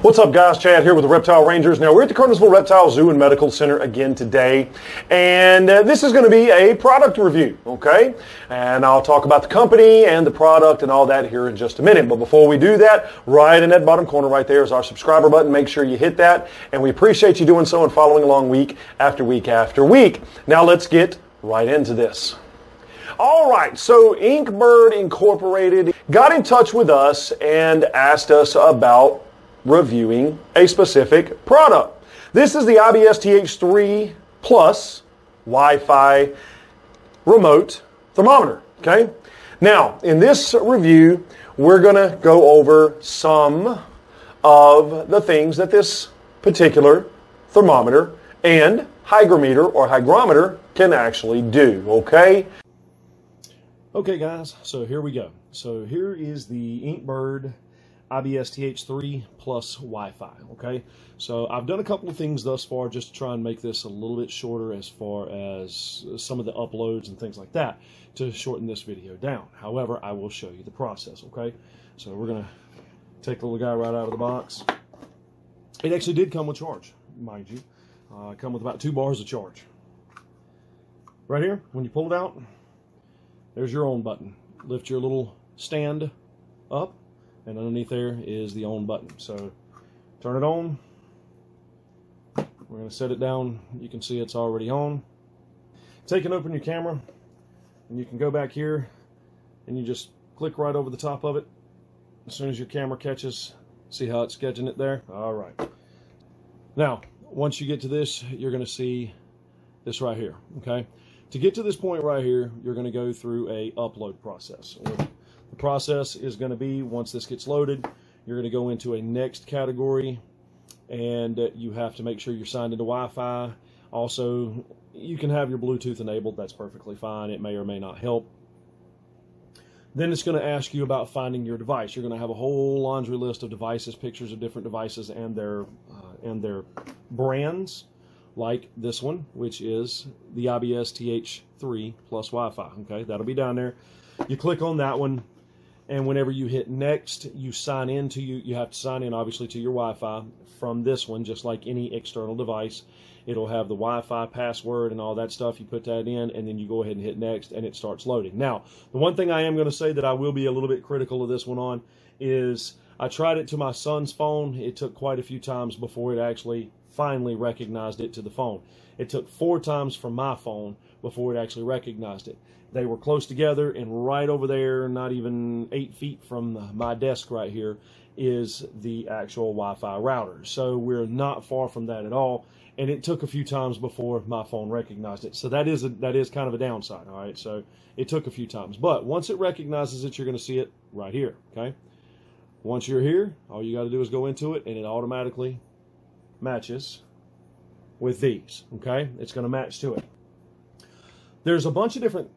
What's up, guys? Chad here with the Reptile Rangers. Now, we're at the Kernersville Reptile Zoo and Medical Center again today, and this is going to be a product review, okay? And I'll talk about the company and the product and all that here in just a minute. But before we do that, right in that bottom corner right there is our subscriber button. Make sure you hit that, and we appreciate you doing so and following along week after week after week. Now, let's get right into this. All right, so INKBIRD Incorporated got in touch with us and asked us about reviewing a specific product. This is the IBS-TH3 Plus Wi-Fi remote thermometer, okay? Now, in this review, we're going to go over some of the things that this particular thermometer and hygrometer or hygrometer can actually do, okay? Okay, guys, so here we go. So here is the INKBIRD IBS-TH3 Plus Wi-Fi, okay? So I've done a couple of things thus far just to try and make this a little bit shorter as far as some of the uploads and things like that to shorten this video down. However, I will show you the process, okay? So we're going to take the little guy right out of the box. It actually did come with charge, mind you. Come with about 2 bars of charge. Right here, when you pull it out, there's your on button. Lift your little stand up, and underneath there is the on button. So turn it on. We're going to set it down. You can see it's already on. Take and open your camera, and you can go back here, and you just click right over the top of it. As soon as your camera catches, see how it's catching it there? All right. Now, once you get to this, you're going to see this right here, okay? To get to this point right here, you're going to go through a upload process. The process is going to be, once this gets loaded, you're going to go into a next category, and you have to make sure you're signed into Wi-Fi. Also, you can have your Bluetooth enabled. That's perfectly fine. It may or may not help. Then it's going to ask you about finding your device. You're going to have a whole laundry list of devices, pictures of different devices and their brands, like this one, which is the IBS-TH3 Plus Wi-Fi. Okay, that'll be down there. You click on that one, and whenever you hit next, you sign in to you have to sign in obviously to your Wi-Fi from this one, just like any external device. It'll have the Wi-Fi password and all that stuff. You put that in, and then you go ahead and hit next, and it starts loading. Now, the one thing I am going to say that I will be a little bit critical of this one on is I tried it to my son's phone. It took quite a few times before it actually finally recognized it to the phone. It took 4 times from my phone before it actually recognized it. They were close together, and right over there, not even 8 feet from my desk right here, is the actual Wi-Fi router. So we're not far from that at all, and it took a few times before my phone recognized it. So that is kind of a downside, all right? So it took a few times, but once it recognizes it, you're going to see it right here, okay? Once you're here, all you got to do is go into it, and it automatically matches with these, okay? It's going to match to it. There's a bunch of different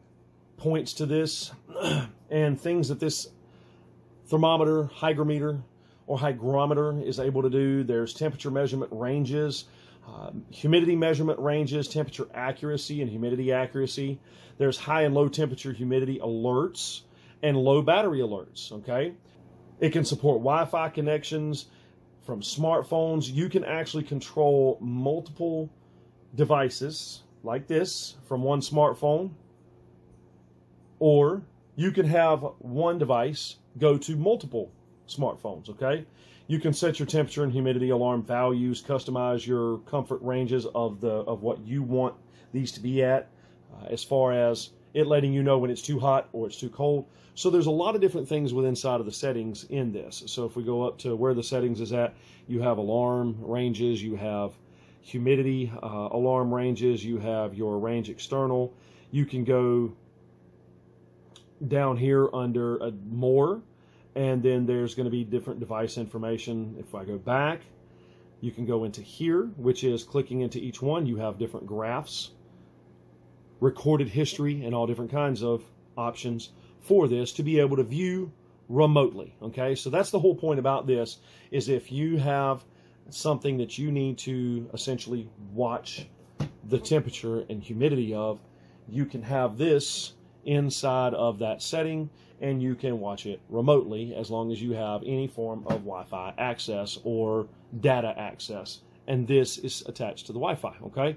points to this and things that this thermometer, hygrometer, or hygrometer is able to do. There's temperature measurement ranges, humidity measurement ranges, temperature accuracy and humidity accuracy. There's high and low temperature humidity alerts and low battery alerts, okay? It can support Wi-Fi connections from smartphones. You can actually control multiple devices like this from one smartphone, or you can have one device go to multiple smartphones, okay? You can set your temperature and humidity alarm values, customize your comfort ranges of what you want these to be at, as far as it letting you know when it's too hot or it's too cold. So there's a lot of different things within inside of the settings in this. So if we go up to where the settings is at, you have alarm ranges, you have humidity alarm ranges, you have your range external. You can go down here under more, and then there's going to be different device information. If I go back, you can go into here, which is clicking into each one. You have different graphs, recorded history, and all different kinds of options for this to be able to view remotely, okay? So that's the whole point about this, is if you have something that you need to essentially watch the temperature and humidity of, you can have this inside of that setting, and you can watch it remotely as long as you have any form of Wi-Fi access or data access. And this is attached to the Wi-Fi, okay?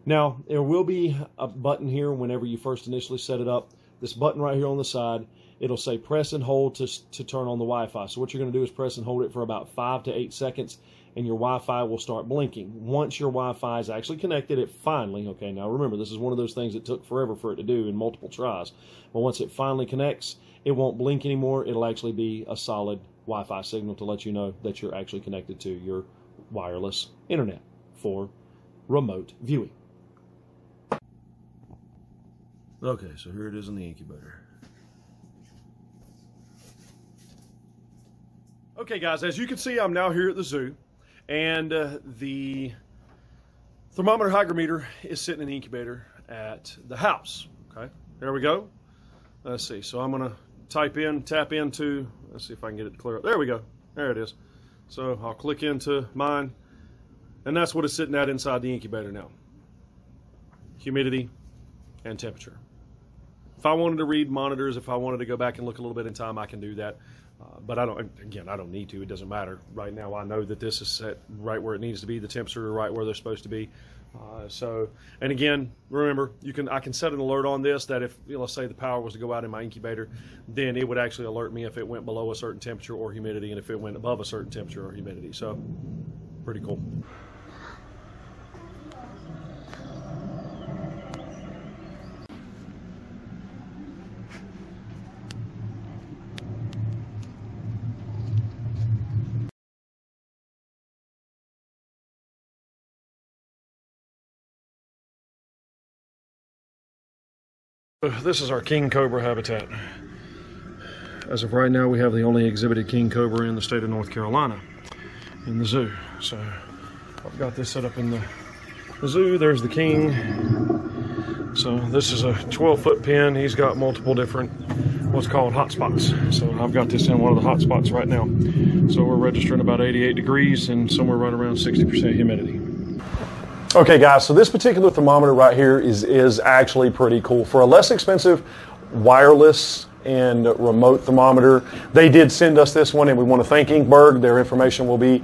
Now, there will be a button here whenever you first initially set it up. This button right here on the side, it'll say press and hold to turn on the Wi-Fi. So what you're going to do is press and hold it for about 5 to 8 seconds, and your Wi-Fi will start blinking. Once your Wi-Fi is actually connected, it finally, okay, now remember, this is one of those things that took forever for it to do in multiple tries. But once it finally connects, it won't blink anymore. It'll actually be a solid Wi-Fi signal to let you know that you're actually connected to your wireless internet for remote viewing. Okay, so here it is in the incubator. Okay guys, as you can see, I'm now here at the zoo, and the thermometer hygrometer is sitting in the incubator at the house. Okay, there we go. Let's see, so I'm gonna tap into, let's see if I can get it to clear up. There we go, there it is. So I'll click into mine, and that's what it's sitting at inside the incubator now. Humidity and temperature. If I wanted to read monitors, if I wanted to go back and look a little bit in time, I can do that. But I don't need to. It doesn't matter. Right now, I know that this is set right where it needs to be. The temps are right where they're supposed to be. And again, remember, I can set an alert on this that if, let's say the power was to go out in my incubator, then it would actually alert me if it went below a certain temperature or humidity, and if it went above a certain temperature or humidity. So, pretty cool. This is our king cobra habitat. As of right now, we have the only exhibited king cobra in the state of North Carolina in the zoo. So I've got this set up in the zoo. There's the king. So this is a 12-foot pen. He's got multiple different what's called hot spots. So I've got this in one of the hot spots right now. So we're registering about 88 degrees and somewhere right around 60% humidity. Okay guys, so this particular thermometer right here is actually pretty cool. For a less expensive wireless and remote thermometer, they did send us this one, and we want to thank INKBIRD. Their information will be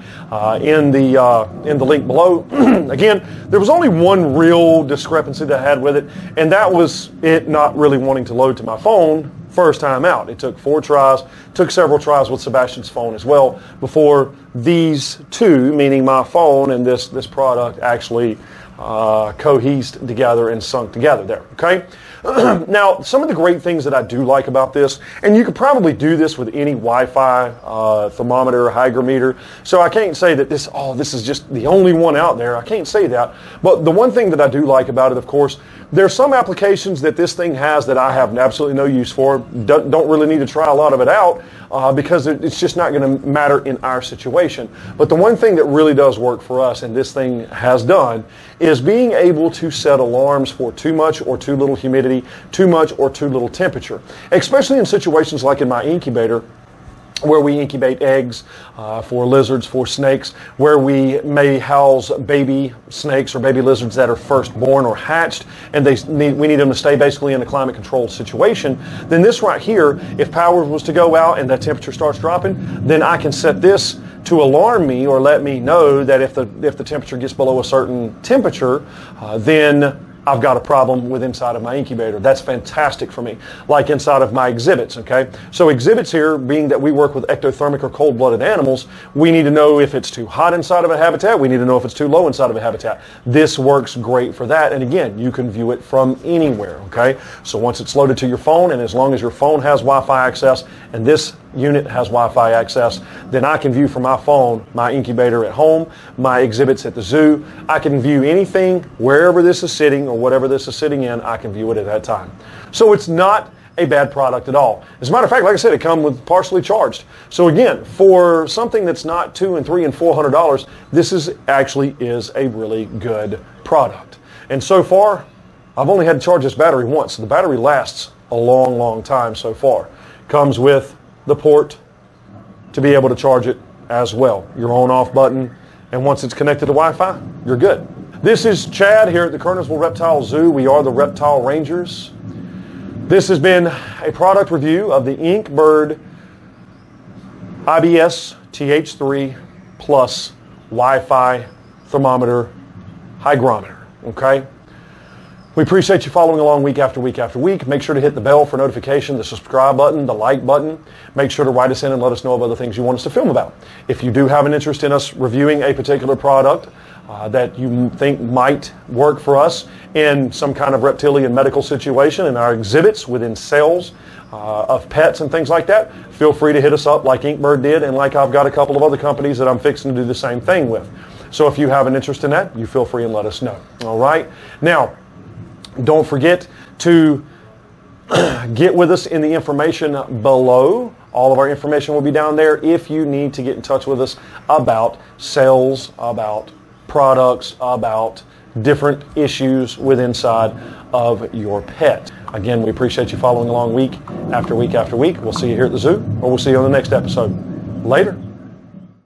in the link below. Again, there was only one real discrepancy that I had with it, and that was it not really wanting to load to my phone first time out. It took 4 tries, took several tries with Sebastian's phone as well before these two, meaning my phone and this product, actually cohesed together and sunk together there, okay? Now, some of the great things that I do like about this, and you could probably do this with any Wi-Fi thermometer or hygrometer, so I can't say that this is just the only one out there. I can't say that. But the one thing that I do like about it, of course, there's some applications that this thing has that I have absolutely no use for. Don't really need to try a lot of it out because it's just not going to matter in our situation. But the one thing that really does work for us, and this thing has done, is being able to set alarms for too much or too little humidity, too much or too little temperature. Especially in situations like in my incubator, where we incubate eggs for lizards, for snakes, where we may house baby snakes or baby lizards that are first born or hatched, and we need them to stay basically in a climate controlled situation. Then this right here, if power was to go out and that temperature starts dropping, then I can set this to alarm me or let me know that if the temperature gets below a certain temperature, then I've got a problem with inside of my incubator. That's fantastic for me, like inside of my exhibits, okay? So exhibits here, being that we work with ectothermic or cold-blooded animals, we need to know if it's too hot inside of a habitat. We need to know if it's too low inside of a habitat. This works great for that, and again, you can view it from anywhere, okay? So once it's loaded to your phone, and as long as your phone has Wi-Fi access, and this unit has Wi-Fi access, then I can view from my phone my incubator at home, my exhibits at the zoo. I can view anything wherever this is sitting or whatever this is sitting in, I can view it at that time. So it's not a bad product at all. As a matter of fact, like I said, it comes with partially charged. So again, for something that's not $200 and $300 and $400, this actually is a really good product. And so far, I've only had to charge this battery once. So the battery lasts a long, long time so far. Comes with the port to be able to charge it as well. Your on-off button, and once it's connected to Wi-Fi, you're good. This is Chad here at the Kernersville Reptile Zoo. We are the Reptile Rangers. This has been a product review of the INKBIRD IBS-TH3 Plus Wi-Fi thermometer hygrometer. Okay? We appreciate you following along week after week after week. Make sure to hit the bell for notification, the subscribe button, the like button. Make sure to write us in and let us know of other things you want us to film about. If you do have an interest in us reviewing a particular product that you think might work for us in some kind of reptilian medical situation in our exhibits within sales of pets and things like that, feel free to hit us up like INKBIRD did and like I've got a couple of other companies that I'm fixing to do the same thing with. So if you have an interest in that, you feel free and let us know. All right? Now, don't forget to get with us in the information below. All of our information will be down there if you need to get in touch with us about sales, about products, about different issues with inside of your pet. Again, we appreciate you following along week after week after week. We'll see you here at the zoo, or we'll see you on the next episode. Later.